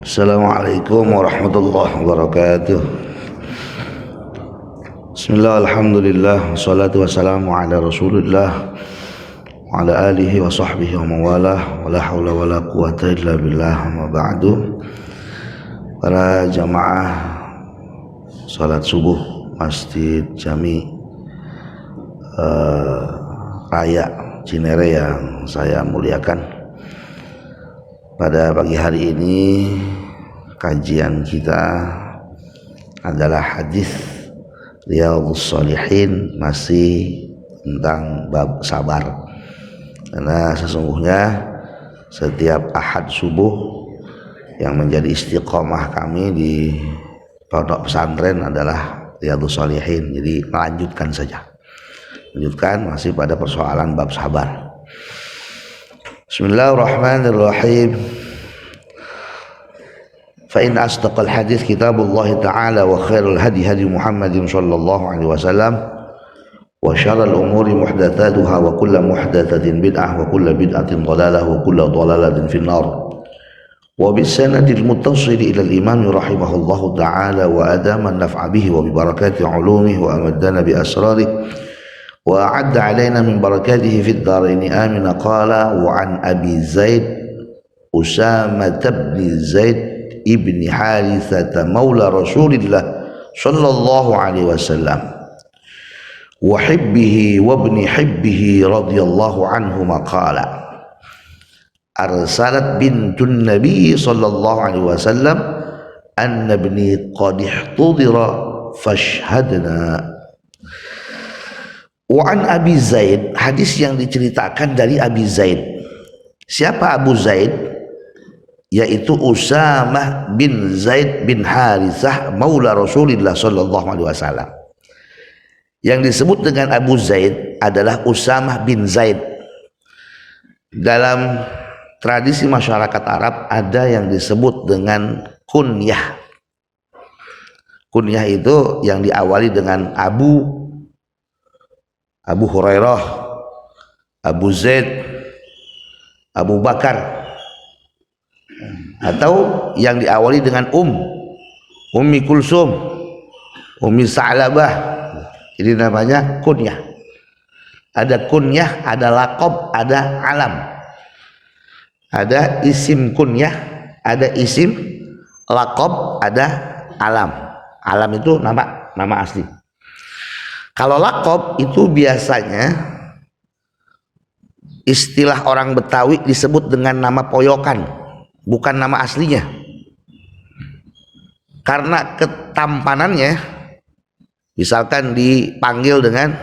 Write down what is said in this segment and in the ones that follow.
Assalamualaikum warahmatullahi wabarakatuh. Bismillah, alhamdulillah, wassalatu wassalamu ala rasulillah wa ala alihi wa sahbihi wa mawalah, wa la hawla wa la quwata illa billah, ma ba'du. Para jamaah salat subuh Masjid Jami Raya Cinere yang saya muliakan, pada pagi hari ini kajian kita adalah hadis Riyadhus Shalihin, masih tentang bab sabar. Karena sesungguhnya setiap ahad subuh yang menjadi istiqomah kami di pondok pesantren adalah Riyadhus Shalihin. Jadi melanjutkan saja, masih pada persoalan bab sabar. Bismillahirrahmanirrahim. Fa in asdaqal hadits kitabullah ta'ala wa khairul hadi hadi Muhammadin sallallahu alaihi wasallam wa syarrul umuri muhdatsatuha wa kullu muhdatsatin bid'ah wa kullu bid'atin dhalalah wa kullu dhalalatin finnar. Wa bis sanadil muttasil ila al-imam rahimahullahu ta'ala wa adama an-naf'a bihi wa bi barakati 'ulumihi wa amaddana bi asrarihi وأعد علينا من بركاته في الدارين آمين. قال وعن أبي زيد أسامة بن زيد ابن حارثة مولى رسول الله صلى الله عليه وسلم وحبه وابن حبه رضي الله عنهما قال أرسلت بنت النبي صلى الله عليه وسلم أن ابني قد احتضر فاشهدنا. Wa'an Abi Zaid, hadis yang diceritakan dari Abi Zaid. Siapa Abu Zaid? Yaitu Usamah bin Zaid bin Harithah maula Rasulullah sallallahu alaihi wasallam. Yang disebut dengan Abu Zaid adalah Usamah bin Zaid. Dalam tradisi masyarakat Arab ada yang disebut dengan kunyah. Kunyah itu yang diawali dengan Abu Hurairah, Abu Zaid, Abu Bakar, atau yang diawali dengan Ummi Kulsum, Ummi Sa'labah. Jadi namanya kunyah. Ada kunyah, ada laqab, ada alam. Ada isim kunyah, ada isim laqab, ada alam. Alam itu nama asli. Kalau laqab itu biasanya istilah orang Betawi disebut dengan nama poyokan, bukan nama aslinya. Karena ketampanannya, misalkan dipanggil dengan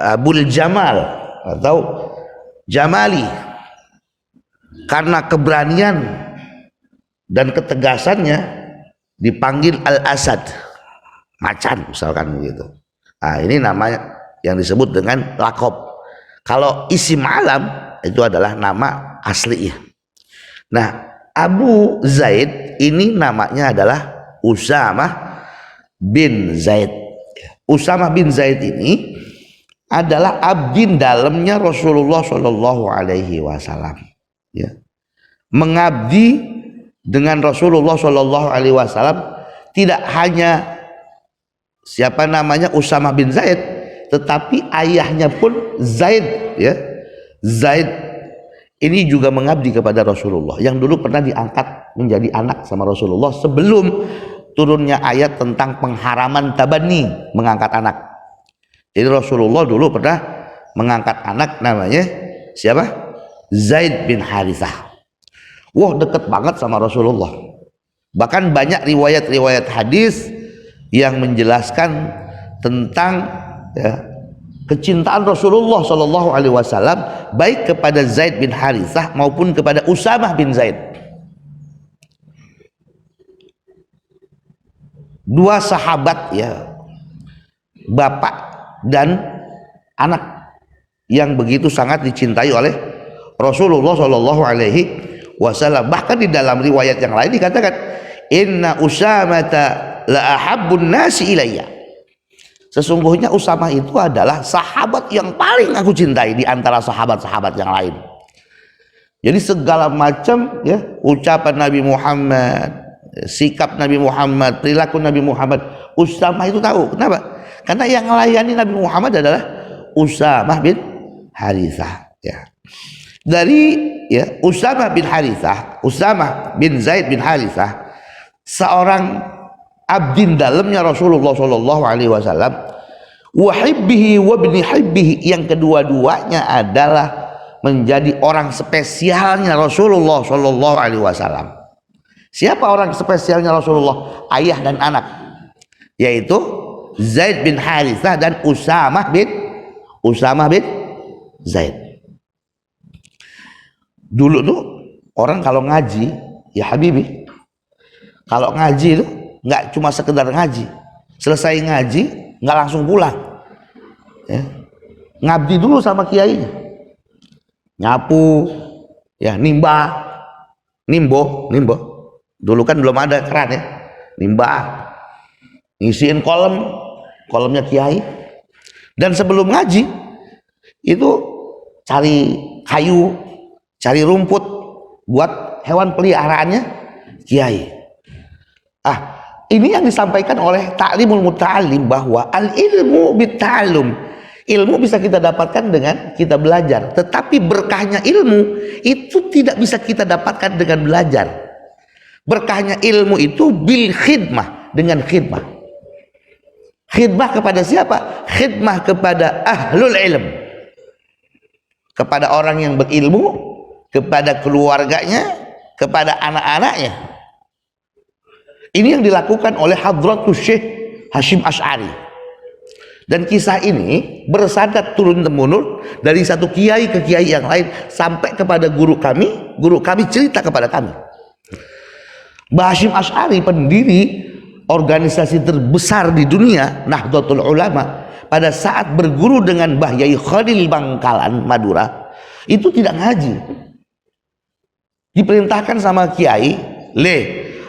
Abul Jamal atau Jamali, karena keberanian dan ketegasannya dipanggil Al-Asad, macan misalkan begitu. Nah, ini namanya yang disebut dengan laqab. Kalau isim alam itu adalah nama aslinya. Nah, Abu Zaid ini namanya adalah Usamah bin Zaid. Usamah bin Zaid ini adalah abdin dalamnya Rasulullah Shallallahu Alaihi Wasallam. Ya. Mengabdi dengan Rasulullah Shallallahu Alaihi Wasallam tidak hanya siapa namanya Usamah bin Zaid, tetapi ayahnya pun Zaid, ya. Zaid ini juga mengabdi kepada Rasulullah, yang dulu pernah diangkat menjadi anak sama Rasulullah sebelum turunnya ayat tentang pengharaman tabanni, mengangkat anak. Jadi Rasulullah dulu pernah mengangkat anak namanya siapa? Zaid bin Harithah. Wah, deket banget sama Rasulullah. Bahkan banyak riwayat-riwayat hadis yang menjelaskan tentang kecintaan Rasulullah Shallallahu Alaihi Wasallam baik kepada Zaid bin Harithah maupun kepada Usamah bin Zaid. Dua sahabat, ya, bapak dan anak yang begitu sangat dicintai oleh Rasulullah Shallallahu Alaihi Wasallam. Bahkan di dalam riwayat yang lain dikatakan, Inna Usamata la ahabbun nasi ilayya. Sesungguhnya Usamah itu adalah sahabat yang paling aku cintai di antara sahabat-sahabat yang lain. Jadi segala macam ya ucapan Nabi Muhammad, sikap Nabi Muhammad, perilaku Nabi Muhammad, Usamah itu tahu. Kenapa? Karena yang melayani Nabi Muhammad adalah Usamah bin Harithah ya. Dari ya Usamah bin Harithah, Usamah bin Zaid bin Harithah, seorang abdin dalamnya Rasulullah sallallahu alaihi wasallam, wa hibbihi wa ibni hibbihi, yang kedua-duanya adalah menjadi orang spesialnya Rasulullah sallallahu alaihi wasallam. Siapa orang spesialnya Rasulullah? Ayah dan anak, yaitu Zaid bin Harithah dan Usamah bin Zaid. Dulu tuh orang kalau ngaji, ya Habibi, kalau ngaji itu nggak cuma sekedar ngaji, selesai ngaji nggak langsung pulang ya. Ngabdi dulu sama kiainya, nyapu ya, nimbo dulu kan belum ada keran ya, nimbah, ngisiin kolamnya kiai. Dan sebelum ngaji itu cari kayu, cari rumput buat hewan peliharaannya kiai. Ini yang disampaikan oleh Ta'limul Muta'allim, bahwa al ilmu bitta'allum, ilmu bisa kita dapatkan dengan kita belajar, tetapi berkahnya ilmu itu tidak bisa kita dapatkan dengan belajar. Berkahnya ilmu itu bil khidmah, dengan khidmah. Khidmah kepada siapa? Khidmah kepada ahlul ilm, kepada orang yang berilmu, kepada keluarganya, kepada anak-anaknya. Ini yang dilakukan oleh Hadratus Syekh Hasyim Asy'ari. Dan kisah ini bersanad turun-temurun dari satu kiai ke kiai yang lain sampai kepada guru kami cerita kepada kami. Mbah Hasyim Asy'ari, pendiri organisasi terbesar di dunia, Nahdlatul Ulama, pada saat berguru dengan Mbah Yai Khalil Bangkalan Madura, itu tidak ngaji. Diperintahkan sama kiai,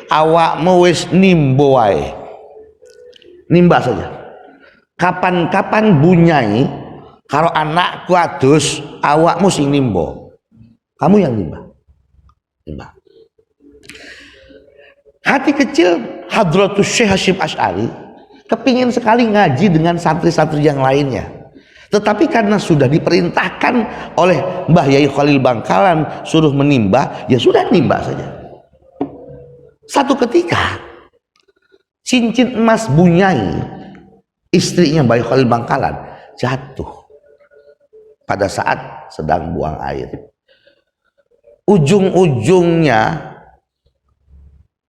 awakmu wis nimbo wae, nimba saja. Kapan-kapan bunyai karo anakku adus, awakmu sing nimbo, kamu yang nimba. Hati kecil Hadratus Syekh Hasyim Asy'ari kepingin sekali ngaji dengan santri-santri yang lainnya, tetapi karena sudah diperintahkan oleh Mbah Yai Khalil Bangkalan suruh menimba, ya sudah nimba saja. Satu ketika cincin emas bunyai, istrinya Mbah Yai Khalil Bangkalan, jatuh pada saat sedang buang air. Ujung-ujungnya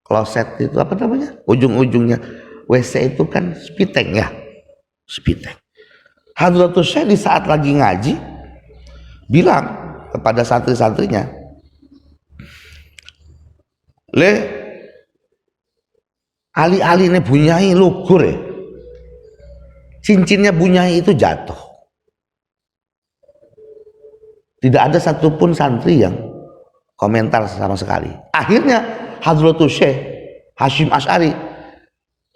kloset itu apa namanya? Ujung-ujungnya WC itu kan spiteng ya, spiteng. Hadratus Syekh di saat lagi ngaji bilang kepada santri-santrinya, ali-ali ini bunyai lugur ya, cincinnya bunyai itu jatuh. Tidak ada satupun santri yang komentar sama sekali. Akhirnya Hadratus Syekh Hasyim Asy'ari,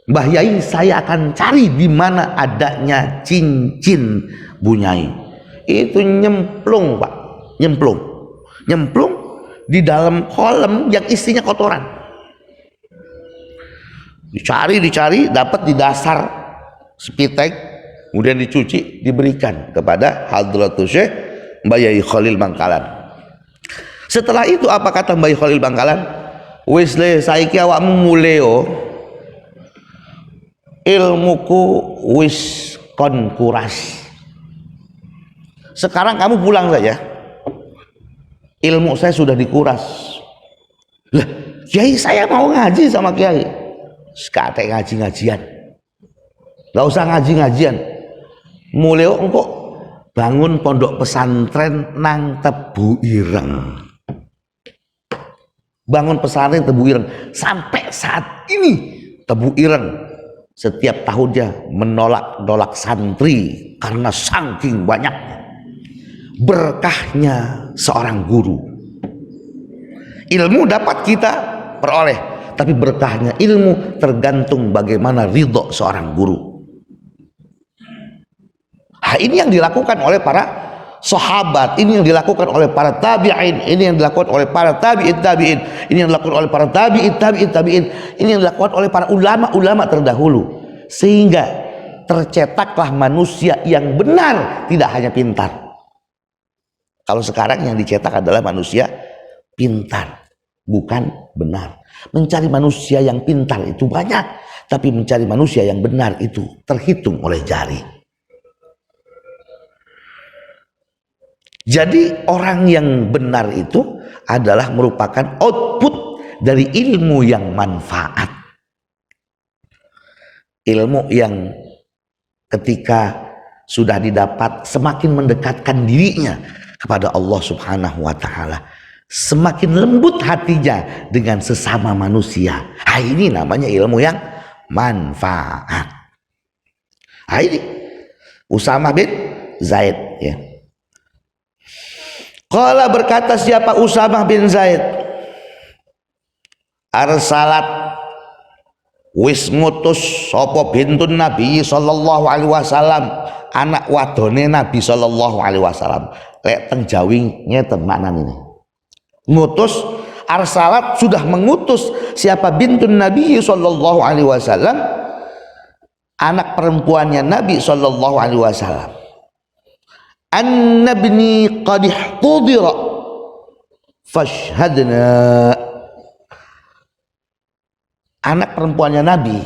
Mbah Yai, saya akan cari di mana adanya cincin bunyai. Itu nyemplung, Pak, nyemplung di dalam kolam yang isinya kotoran. Dicari, dapat di dasar spiteng, kemudian dicuci, diberikan kepada Hadratus Syekh Mbah Yai Khalil Bangkalan. Setelah itu apa kata Mbah Yai Khalil Bangkalan? Wis le saiki awakmu muleo, ilmuku wis kon kuras. Sekarang kamu pulang saja. Ilmu saya sudah dikuras. Lah, Kiai, saya mau ngaji sama Kiai. Sekate ngaji-ngajian. Enggak usah ngaji-ngajian. Muleo engko bangun pondok pesantren nang Tebu Ireng. Bangun pesantren Tebu Ireng. Sampai saat ini Tebu Ireng setiap tahunnya menolak santri karena saking banyaknya. Berkahnya seorang guru. Ilmu dapat kita peroleh, tapi berkahnya ilmu tergantung bagaimana ridho seorang guru. Ini yang dilakukan oleh para sahabat, ini yang dilakukan oleh para tabi'in, ini yang dilakukan oleh para tabi'in tabi'in, ini yang dilakukan oleh para tabi'in tabi'in tabi'in, ini yang dilakukan oleh para ulama-ulama terdahulu, sehingga tercetaklah manusia yang benar, tidak hanya pintar. Kalau sekarang yang dicetak adalah manusia pintar, bukan benar. Mencari manusia yang pintar itu banyak, tapi mencari manusia yang benar itu terhitung oleh jari. Jadi orang yang benar itu adalah merupakan output dari ilmu yang manfaat. Ilmu yang ketika sudah didapat semakin mendekatkan dirinya kepada Allah Subhanahu wa taala, semakin lembut hatinya dengan sesama manusia. Ini namanya ilmu yang manfaat. Ini Usamah bin Zaid, ya. Qala, berkata siapa Usamah bin Zaid, arsalat, wis ngutus sapa bintun Nabi sallallahu alaihi wasallam, anak wadone Nabi sallallahu alaihi wasallam. Lek teng Jawi ngeten maknane ini. Ngutus, arsalat, sudah mengutus siapa bintun Nabi sallallahu alaihi wasallam, anak perempuannya Nabi sallallahu alaihi wasallam. Annabni qad ihtudira fashhadna. Anak perempuannya Nabi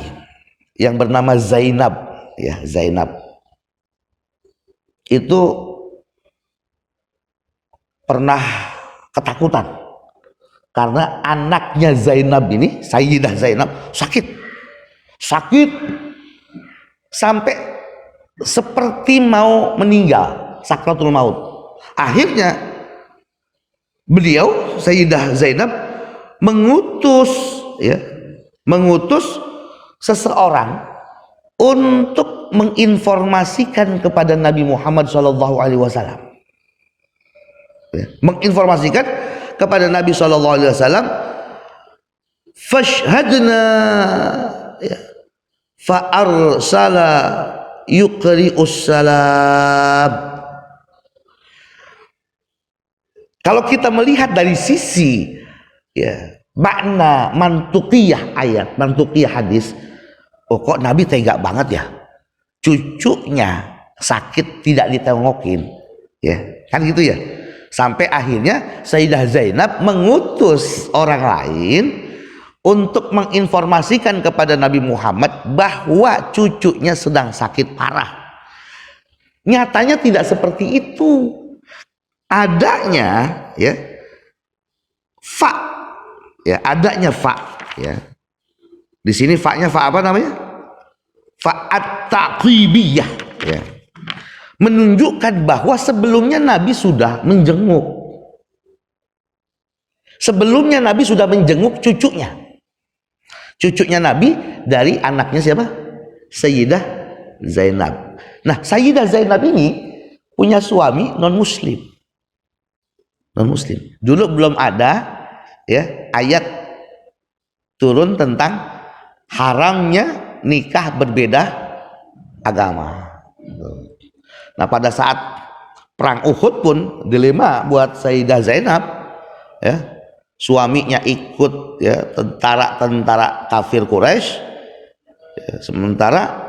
yang bernama Zainab, ya, Zainab itu pernah ketakutan karena anaknya Zainab ini, Sayyidah Zainab, sakit sampai seperti mau meninggal, sakratul maut. Akhirnya beliau, Sayyidah Zainab, mengutus seseorang untuk menginformasikan kepada Nabi Muhammad SAW, menginformasikan kepada Nabi SAW, fashhadna, fa arsala yuqri'us salam. Kalau kita melihat dari sisi makna mantukiyah ayat, mantukiyah hadis, kok Nabi tega banget ya, cucunya sakit tidak ditengokin, kan gitu ya. Sampai akhirnya Sayyidah Zainab mengutus orang lain untuk menginformasikan kepada Nabi Muhammad bahwa cucunya sedang sakit parah. Nyatanya tidak seperti itu. Adanya fa, adanya fa, di sini fa-nya fa apa namanya? Fa at-taqibiyah, menunjukkan bahwa sebelumnya Nabi sudah menjenguk. Sebelumnya Nabi sudah menjenguk cucunya. Cucunya Nabi dari anaknya siapa? Sayyidah Zainab. Nah, Sayyidah Zainab ini punya suami non-muslim. Non-muslim. Dulu belum ada ayat turun tentang haramnya nikah berbeda agama. Nah, pada saat perang Uhud pun dilema buat Sayyidah Zainab, suaminya ikut tentara-tentara kafir Quraisy, sementara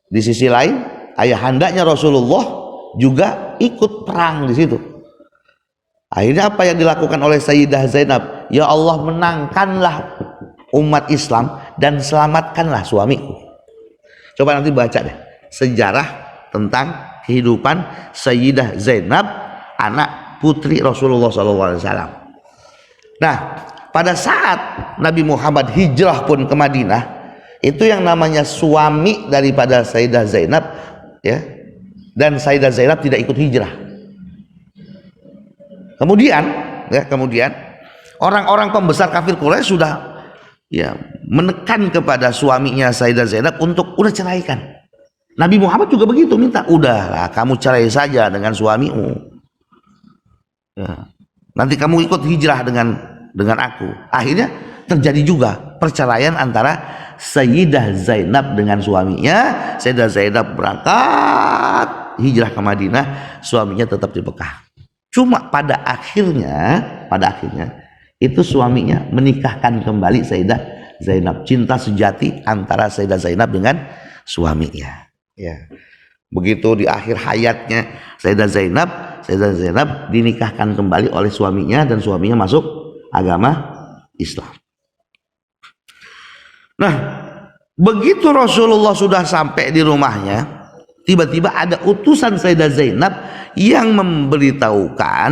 di sisi lain ayahandanya Rasulullah juga ikut perang di situ. Akhirnya apa yang dilakukan oleh Sayyidah Zainab? Ya Allah, menangkanlah umat Islam dan selamatkanlah suamiku. Coba nanti baca deh sejarah tentang kehidupan Sayyidah Zainab, anak putri Rasulullah SAW. Nah, pada saat Nabi Muhammad hijrah pun ke Madinah, itu yang namanya suami daripada Sayyidah Zainab, dan Sayyidah Zainab tidak ikut hijrah. Kemudian orang-orang pembesar kafir Quraisy sudah menekan kepada suaminya Sayyidah Zainab untuk udah ceraikan. Nabi Muhammad juga begitu, minta, udahlah kamu cerai saja dengan suamimu, nanti kamu ikut hijrah dengan aku. Akhirnya terjadi juga perceraian antara Sayyidah Zainab dengan suaminya. Sayyidah Zainab berangkat hijrah ke Madinah, suaminya tetap di Mekah. Cuma pada akhirnya itu suaminya menikahkan kembali Sayyidah Zainab. Cinta sejati antara Sayyidah Zainab dengan suaminya. Ya. Begitu di akhir hayatnya Sayyidah Zainab dinikahkan kembali oleh suaminya dan suaminya masuk agama Islam. Nah, begitu Rasulullah sudah sampai di rumahnya, tiba-tiba ada utusan Sayyidah Zainab yang memberitahukan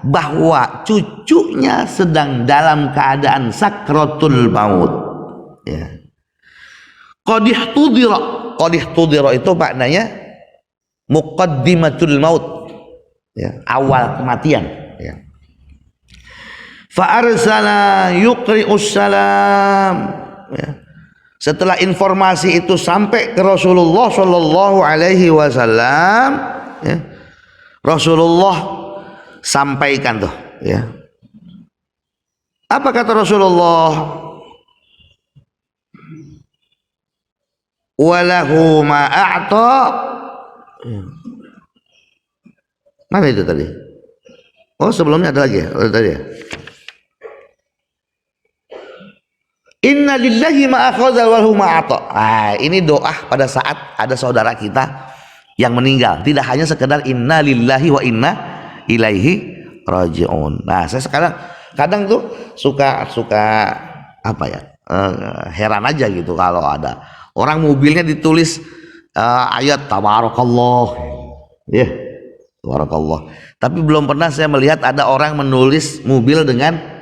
bahwa cucunya sedang dalam keadaan sakratul maut. Ya. Qadih tudira itu maknanya muqaddimatul maut. Ya, awal kematian. Ya. Fa arsala yuqri'us salam. Ya. Setelah informasi itu sampai ke Rasulullah Shallallahu Alaihi Wasallam, ya, Rasulullah sampaikan tuh, ya. Apa kata Rasulullah? Walahu ma'a'ta. Mana itu tadi? Oh, sebelumnya ada lagi ya? Oh, tadi ya. Inna lillahi ma'akhadha wa lahu ma'ata. Ini doa pada saat ada saudara kita yang meninggal. Tidak hanya sekedar inna lillahi wa inna ilaihi raji'un. Nah, saya sekarang kadang tuh suka apa ya? Heran aja gitu kalau ada orang mobilnya ditulis ayat tabarakallah. Ya, tabarakallah. Tapi belum pernah saya melihat ada orang menulis mobil dengan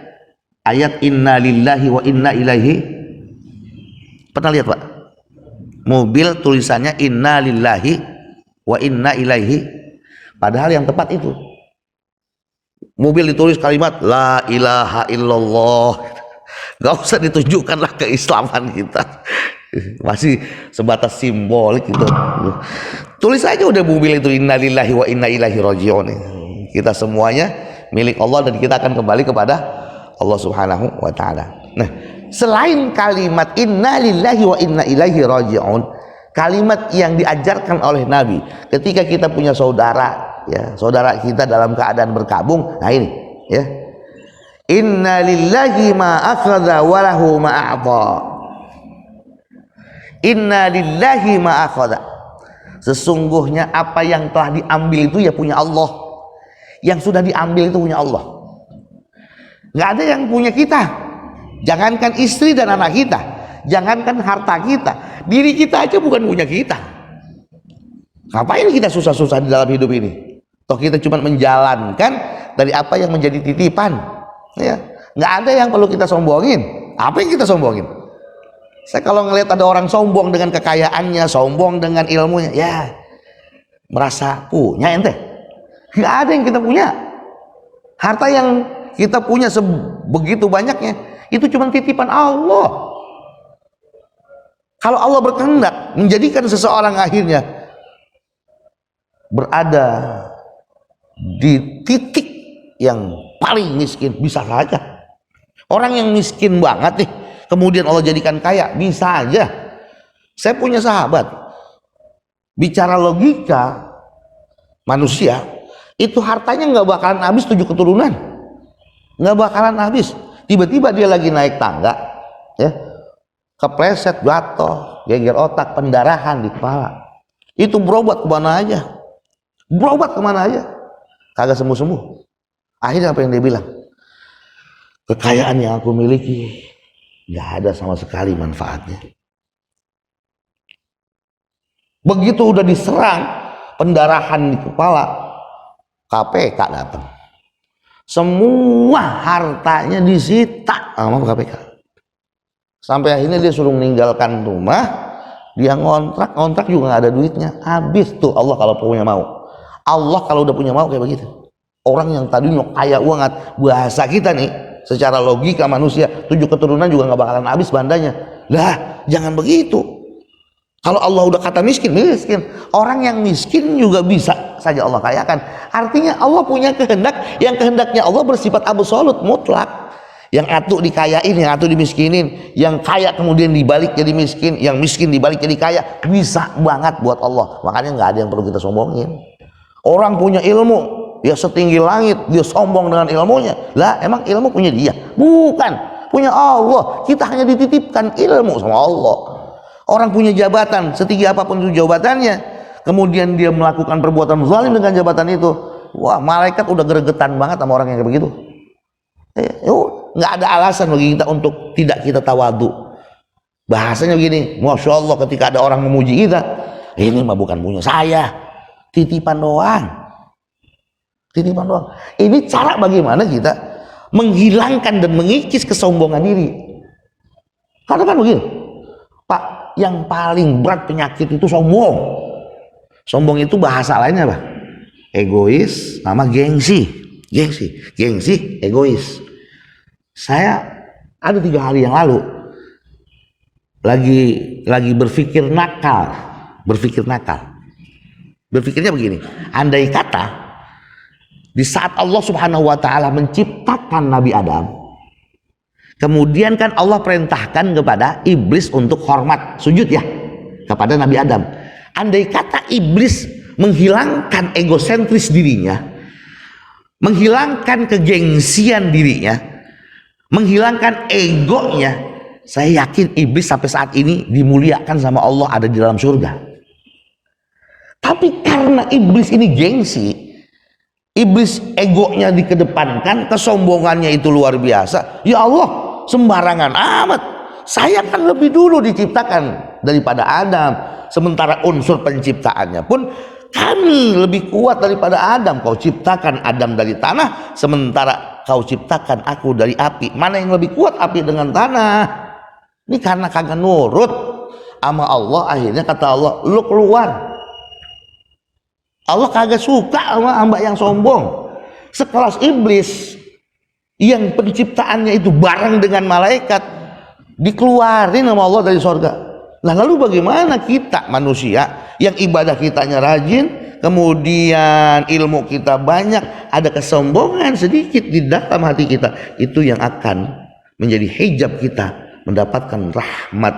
ayat inna lillahi wa inna ilaihi. Pernah lihat Pak? Mobil tulisannya inna lillahi wa inna ilaihi. Padahal yang tepat itu mobil ditulis kalimat la ilaha illallah. Gak usah ditunjukkanlah keislaman kita. Masih sebatas simbolik gitu. Tulis aja udah mobil itu inna lillahi wa inna ilaihi raji'un. Kita semuanya milik Allah dan kita akan kembali kepada Allah Subhanahu wa taala. Nah, selain kalimat inna lillahi wa inna ilaihi raji'un, kalimat yang diajarkan oleh Nabi ketika kita punya saudara, ya, saudara kita dalam keadaan berkabung. Nah, ini, ya. Inna lillahi ma akhadha wa lahu ma a'ta. Inna lillahi ma akhadha. Sesungguhnya apa yang telah diambil itu ya punya Allah. Yang sudah diambil itu punya Allah. Nggak ada yang punya kita. Jangankan istri dan anak kita, jangankan harta kita, diri kita aja bukan punya kita. Ngapain kita susah-susah di dalam hidup ini? Toh kita cuma menjalankan dari apa yang menjadi titipan. Ya, nggak ada yang perlu kita sombongin. Apa yang kita sombongin? Saya kalau ngelihat ada orang sombong dengan kekayaannya, sombong dengan ilmunya, ya merasa punya ente. Nggak ada yang kita punya. Harta yang kita punya sebegitu banyaknya itu cuma titipan Allah. Kalau Allah berkehendak menjadikan seseorang akhirnya berada di titik yang paling miskin, bisa saja. Orang yang miskin banget nih kemudian Allah jadikan kaya, bisa aja. Saya punya sahabat, bicara logika manusia itu hartanya nggak bakalan habis 7 keturunan, nggak bakalan habis. Tiba-tiba dia lagi naik tangga, ya, kepleset, jatuh, geger otak, pendarahan di kepala. Itu berobat kemana aja, kagak sembuh-sembuh. Akhirnya apa yang dia bilang? Kekayaan yang aku miliki nggak ada sama sekali manfaatnya. Begitu udah diserang pendarahan di kepala, KPK datang. Semua hartanya disita sama KPK. Sampai akhirnya dia suruh meninggalkan rumah, dia ngontrak juga nggak ada duitnya. Habis tuh Allah kalau punya mau. Allah kalau udah punya mau kayak begitu. Orang yang tadinya kaya banget, bahasa kita nih, secara logika manusia 7 keturunan juga nggak bakalan habis bandanya. Lah, jangan begitu. Kalau Allah udah kata miskin, orang yang miskin juga bisa saja Allah kayakan. Artinya Allah punya kehendak, yang kehendaknya Allah bersifat absolut, mutlak. Yang atuk dikayain, yang atuk dimiskinin, yang kaya kemudian dibalik jadi miskin, yang miskin dibalik jadi kaya. Bisa banget buat Allah. Makanya nggak ada yang perlu kita sombongin. Orang punya ilmu, ya setinggi langit, dia sombong dengan ilmunya. Lah emang ilmu punya dia? Bukan, punya Allah. Kita hanya dititipkan ilmu sama Allah. Orang punya jabatan, setinggi apapun itu jabatannya, kemudian dia melakukan perbuatan zalim dengan jabatan itu, wah malaikat udah gregetan banget sama orang yang kayak begitu. Nggak ada alasan bagi kita untuk tidak kita tawadu. Bahasanya begini, Masya Allah, ketika ada orang memuji kita, ini mah bukan punya saya, titipan doang. Titipan doang. Ini cara bagaimana kita menghilangkan dan mengikis kesombongan diri. Karena kan begini, Pak, yang paling berat penyakit itu sombong. Sombong itu bahasa lainnya apa? Egois sama gengsi. Gengsi, egois. Saya ada 3 hari yang lalu lagi berpikir nakal. Berpikirnya begini, andai kata di saat Allah Subhanahu wa taala menciptakan Nabi Adam, kemudian kan Allah perintahkan kepada iblis untuk hormat, sujud ya kepada Nabi Adam. Andai kata iblis menghilangkan egosentris dirinya, menghilangkan kegengsian dirinya, menghilangkan egonya, saya yakin iblis sampai saat ini dimuliakan sama Allah, ada di dalam surga. Tapi karena iblis ini gengsi, iblis egonya dikedepankan, kesombongannya itu luar biasa. Ya Allah, sembarangan amat. Saya kan lebih dulu diciptakan daripada Adam, sementara unsur penciptaannya pun kami lebih kuat daripada Adam. Kau ciptakan Adam dari tanah, sementara kau ciptakan aku dari api. Mana yang lebih kuat, api dengan tanah? Ini karena kagak nurut sama Allah, akhirnya kata Allah, lu keluar. Allah kagak suka sama hamba yang sombong. Sekelas iblis yang penciptaannya itu bareng dengan malaikat, dikeluarin sama Allah dari sorga. Nah lalu bagaimana kita manusia yang ibadah kitanya rajin, kemudian ilmu kita banyak, ada kesombongan sedikit di dalam hati kita, itu yang akan menjadi hijab kita mendapatkan rahmat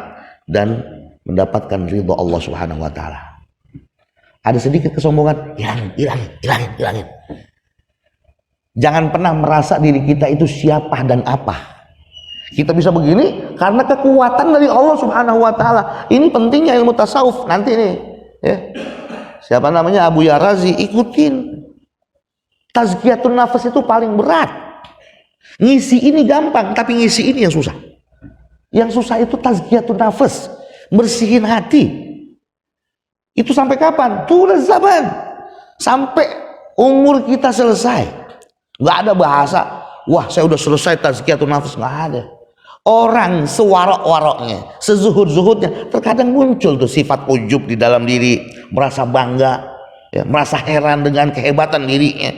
dan mendapatkan ridho Allah Subhanahu wa taala. Ada sedikit kesombongan, hilangin. Jangan pernah merasa diri kita itu siapa dan apa. Kita bisa begini karena kekuatan dari Allah Subhanahu wa taala. Ini pentingnya ilmu tasawuf nanti nih, ya. Siapa namanya Abu Yarazi, ikutin. Tazkiyatun nafas itu paling berat. Ngisi ini gampang, tapi ngisi ini yang susah. Yang susah itu tazkiyatun nafas, bersihin hati. Itu sampai kapan? Tulah zaman. Sampai umur kita selesai. Nggak ada bahasa, wah saya udah selesai tazkiyatun nafas, nggak ada. Orang sewarok-waroknya, sezuhud-zuhudnya, terkadang muncul tuh sifat ujub di dalam diri, merasa bangga, ya, merasa heran dengan kehebatan dirinya.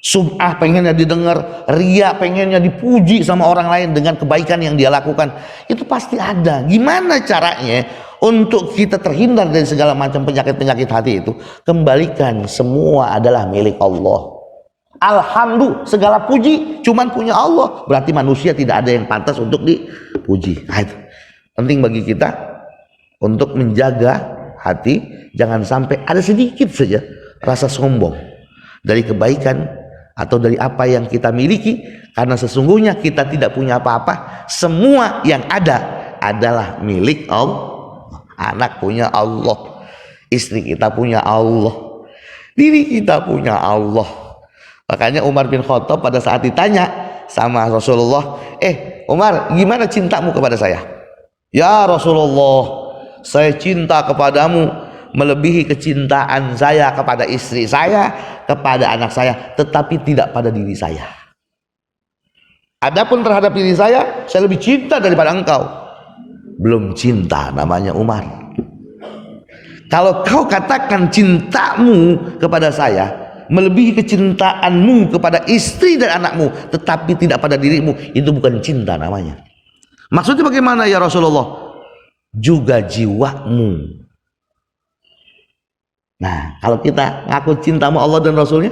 Sum'ah pengennya didengar, ria pengennya dipuji sama orang lain dengan kebaikan yang dia lakukan. Itu pasti ada. Gimana caranya untuk kita terhindar dari segala macam penyakit-penyakit hati itu? Kembalikan semua adalah milik Allah. Alhamdulillah, segala puji cuman punya Allah. Berarti manusia tidak ada yang pantas untuk dipuji. Nah, itu penting bagi kita untuk menjaga hati, jangan sampai ada sedikit saja rasa sombong dari kebaikan atau dari apa yang kita miliki, karena sesungguhnya kita tidak punya apa-apa. Semua yang ada adalah milik Allah. Anak punya Allah, istri kita punya Allah, diri kita punya Allah. Makanya Umar bin Khattab pada saat ditanya sama Rasulullah, Umar, gimana cintamu kepada saya? Ya Rasulullah, saya cinta kepadamu melebihi kecintaan saya kepada istri saya, kepada anak saya, tetapi tidak pada diri saya. Adapun terhadap diri saya lebih cinta daripada engkau. Belum cinta namanya Umar. Kalau kau katakan cintamu kepada saya melebihi kecintaanmu kepada istri dan anakmu, tetapi tidak pada dirimu, itu bukan cinta namanya. Maksudnya bagaimana ya Rasulullah? Juga jiwamu. Nah, kalau kita ngaku cinta sama Allah dan Rasulnya,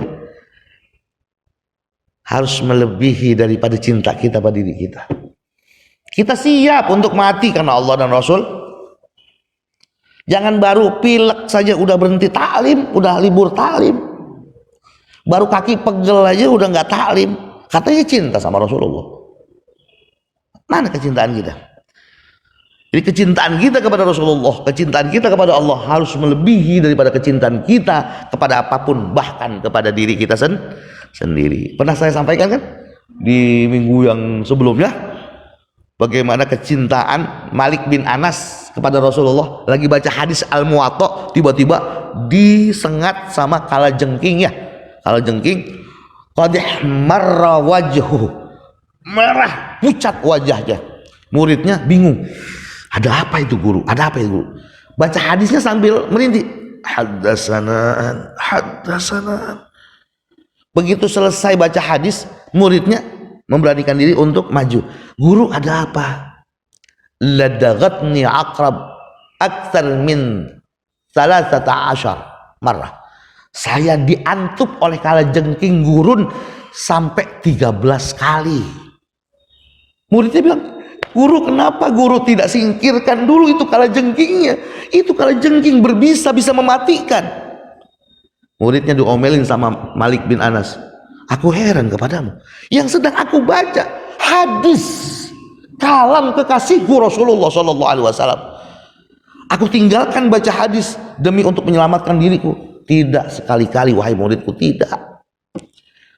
harus melebihi daripada cinta kita pada diri kita. Kita siap untuk mati karena Allah dan Rasul. Jangan baru pilek saja udah berhenti taklim, udah libur taklim. Baru kaki pegel aja udah nggak taklim. Katanya cinta sama Rasulullah. Mana kecintaan kita? Jadi kecintaan kita kepada Rasulullah, kecintaan kita kepada Allah harus melebihi daripada kecintaan kita kepada apapun, bahkan kepada diri kita sendiri. Pernah saya sampaikan kan di minggu yang sebelumnya, bagaimana kecintaan Malik bin Anas kepada Rasulullah. Lagi baca hadis Al-Muwatta, tiba-tiba disengat sama kalajengking ya. Kalajengking qadih marra wajhu, merah pucat wajahnya. Muridnya bingung, ada apa itu guru? Ada apa itu guru? Baca hadisnya sambil merintih, haddatsana, haddatsana. Begitu selesai baca hadis, muridnya memberanikan diri untuk maju. Guru, ada apa? Ladagatni aqrab aktsar min 13 marrah. Saya diantup oleh kalajengking gurun sampai 13 kali. Muridnya bilang, guru, kenapa guru tidak singkirkan dulu itu kalajengkingnya? Itu kalajengking bisa mematikan. Muridnya diomelin sama Malik bin Anas. Aku heran kepadamu, yang sedang aku baca hadis kalam kekasihku Rasulullah Shallallahu Alaihi Wasallam. Aku tinggalkan baca hadis demi untuk menyelamatkan diriku. Tidak sekali-kali wahai muridku, tidak.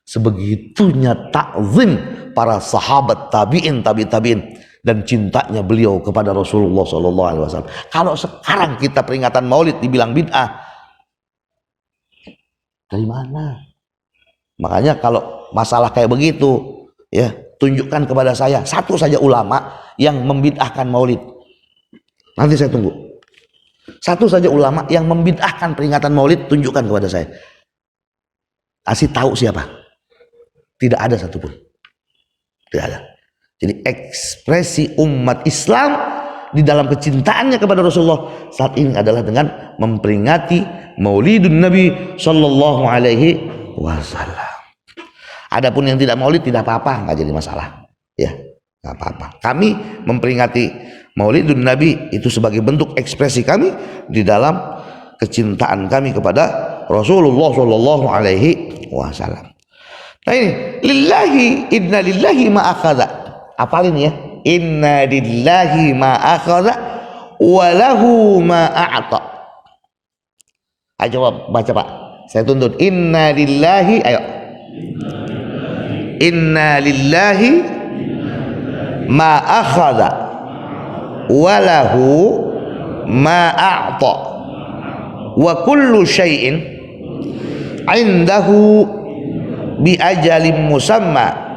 Sebegitunya takzim para sahabat tabi'in, tabi'in dan cintanya beliau kepada Rasulullah Shallallahu Alaihi Wasallam. Kalau sekarang kita peringatan Maulid dibilang bid'ah, dari mana? Makanya kalau masalah kayak begitu, ya tunjukkan kepada saya satu saja ulama yang membid'ahkan Maulid. Nanti saya tunggu. Satu saja ulama yang membid'ahkan peringatan Maulid, tunjukkan kepada saya. Kasih tahu siapa? Tidak ada satupun. Tidak ada. Jadi ekspresi umat Islam di dalam kecintaannya kepada Rasulullah saat ini adalah dengan memperingati Maulidun Nabi Sallallahu Alaihi Wasallam. Adapun yang tidak Maulid tidak apa-apa, nggak jadi masalah, ya nggak apa-apa. Kami memperingati Maulidun Nabi itu sebagai bentuk ekspresi kami di dalam kecintaan kami kepada Rasulullah Sallallahu Alaihi Wasallam. Nah ini, lillahi, inna lillahi ma akhadha. Apalin ya, inna lillahi ma akhadha wa lahu ma a'ta. Ayo coba baca Pak, saya tuntut. Inna lillahi, ayo. Inna lillahi ma akhadha wa lahu ma a'ta wa kullu syai'in indahu bi ajalin musamma.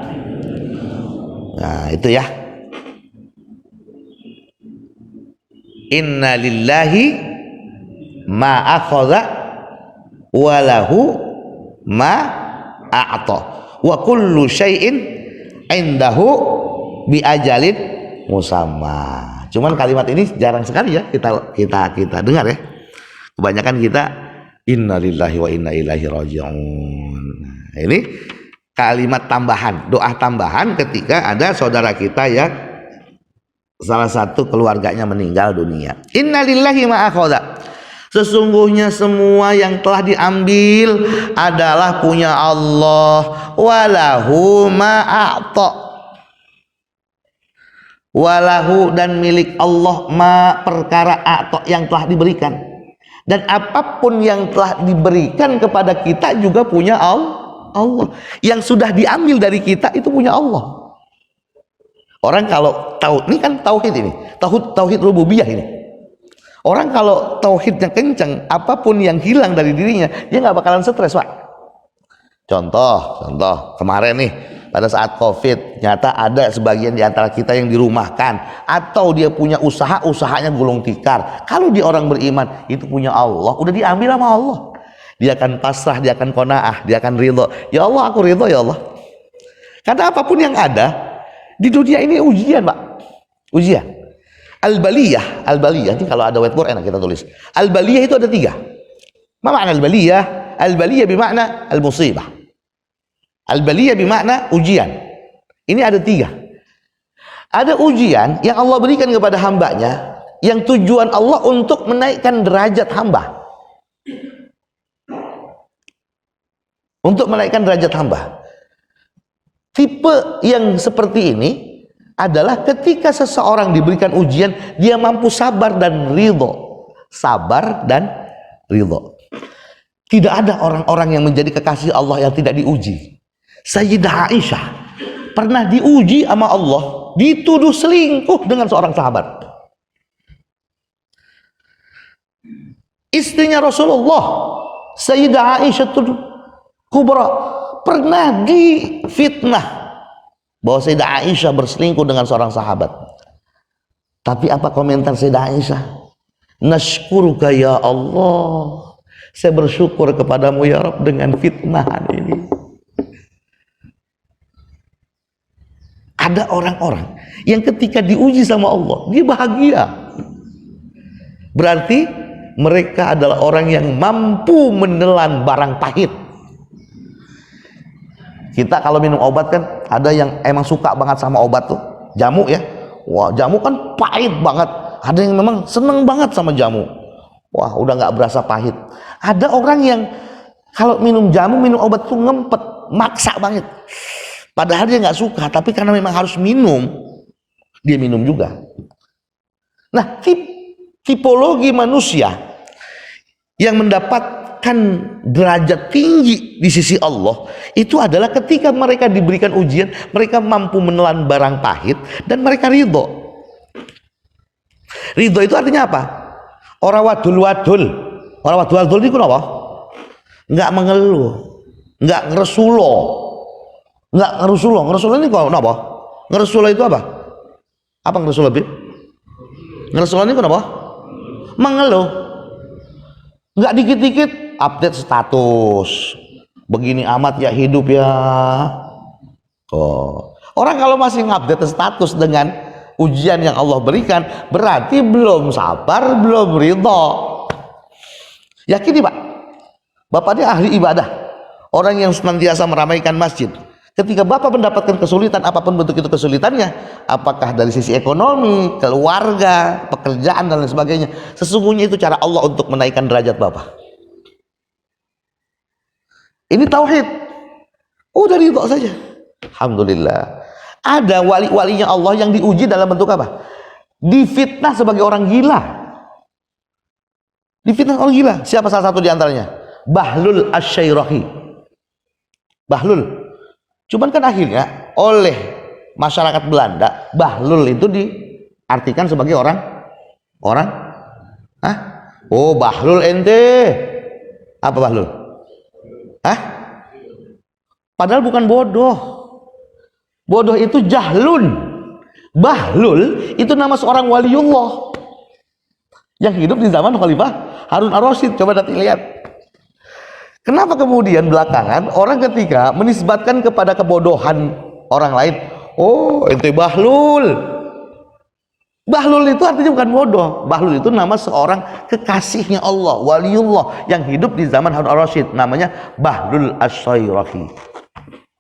Nah itu ya, inna lillahi ma akhadha wa lahu ma a'ta wa kullu syai'in indahu bi ajalin musamma. Cuman kalimat ini jarang sekali ya kita dengar ya. Kebanyakan kita inna lillahi wa inna ilaihi raji'un. Nah, ini kalimat tambahan, doa tambahan ketika ada saudara kita yang salah satu keluarganya meninggal dunia. Inna lillahi ma akhadha. Sesungguhnya semua yang telah diambil adalah punya Allah. Walahu ma a'ta. Walahu dan milik Allah ma perkara a'ta yang telah diberikan. Dan apapun yang telah diberikan kepada kita juga punya Allah. Yang sudah diambil dari kita itu punya Allah. Orang kalau tahu, ini kan tauhid ini, tauhid rububiyah ini. Orang kalau tauhidnya kencang, apapun yang hilang dari dirinya, dia nggak bakalan stres, Pak. Contoh kemarin nih pada saat COVID, nyata ada sebagian di antara kita yang dirumahkan, atau dia punya usahanya gulung tikar. Kalau dia orang beriman, itu punya Allah, udah diambil sama Allah. Dia akan pasrah, dia akan qanaah, dia akan ridho. Ya Allah, aku ridho ya Allah. Karena apapun yang ada di dunia ini ujian, Pak. Ujian. Al-baliyah ini kalau ada whiteboard enak kita tulis. Al-baliyah itu ada 3. Apa makna al-baliyah? Al-baliyah bermakna al-musibah. Al-baliyah bermakna ujian. Ini ada 3. Ada ujian yang Allah berikan kepada hambanya, yang tujuan Allah untuk menaikkan derajat hamba. Untuk menaikkan derajat hamba. Tipe yang seperti ini adalah ketika seseorang diberikan ujian, dia mampu sabar dan ridho. Sabar dan ridho. Tidak ada orang-orang yang menjadi kekasih Allah yang tidak diuji. Sayyidah Aisyah pernah diuji sama Allah, dituduh selingkuh dengan seorang sahabat. Istrinya Rasulullah, Sayyidah Aisyah Kubra, pernah difitnah bahwa Sayyidah Aisyah berselingkuh dengan seorang sahabat. Tapi apa komentar Sayyidah Aisyah? Nashkuruka ya Allah, saya bersyukur kepadamu ya Rabb dengan fitnahan ini. Ada orang-orang yang ketika diuji sama Allah, dia bahagia. Berarti mereka adalah orang yang mampu menelan barang pahit. Kita kalau minum obat kan, ada yang emang suka banget sama obat tuh, jamu ya. Wah, jamu kan pahit banget. Ada yang memang seneng banget sama jamu. Wah, udah nggak berasa pahit. Ada orang yang kalau minum jamu, minum obat tuh ngempet, maksa banget. Padahal dia nggak suka, tapi karena memang harus minum, dia minum juga. Nah, tipologi manusia yang mendapatkan derajat tinggi di sisi Allah itu adalah ketika mereka diberikan ujian, mereka mampu menelan barang pahit dan mereka ridho. Ridho itu artinya apa? Orang wadul-wadul. Orang wadul-wadul itu apa? Nggak mengeluh, nggak ngeresulo. Nggak ngerusulo. Ngerusulo ini kok apa? Ngerusulo itu apa? Apa ngerusulo, Bib? Ngerusulo ini kenapa? Mengeluh. Nggak dikit-dikit update status. Begini amat ya hidup ya. Oh. Orang kalau masih ngupdate status dengan ujian yang Allah berikan, berarti belum sabar, belum ridho. Yakin nih Pak? Bapak ini ahli ibadah, orang yang senantiasa meramaikan masjid. Ketika Bapak mendapatkan kesulitan, apapun bentuk itu kesulitannya, apakah dari sisi ekonomi, keluarga, pekerjaan dan lain sebagainya, sesungguhnya itu cara Allah untuk menaikkan derajat Bapak. Ini tauhid. Udah ridho saja. Alhamdulillah. Ada wali-walinya Allah yang diuji dalam bentuk apa? Difitnah sebagai orang gila. Difitnah orang gila. Siapa salah satu di antaranya? Bahlul Asy-Syairahi. Bahlul. Cuman kan akhirnya oleh masyarakat Belanda, Bahlul itu diartikan sebagai orang, oh Bahlul ente, apa Bahlul? Padahal bukan bodoh. Bodoh itu jahlun. Bahlul itu nama seorang waliullah yang hidup di zaman Khalifah Harun ar-Rasyid. Coba nanti lihat. Kenapa kemudian belakangan orang ketika menisbatkan kepada kebodohan orang lain, oh ente Bahlul. Bahlul itu artinya bukan bodoh. Bahlul itu nama seorang kekasihnya Allah, waliullah yang hidup di zaman Harun ar-Rasyid, namanya Bahlul Asy-Syairahi.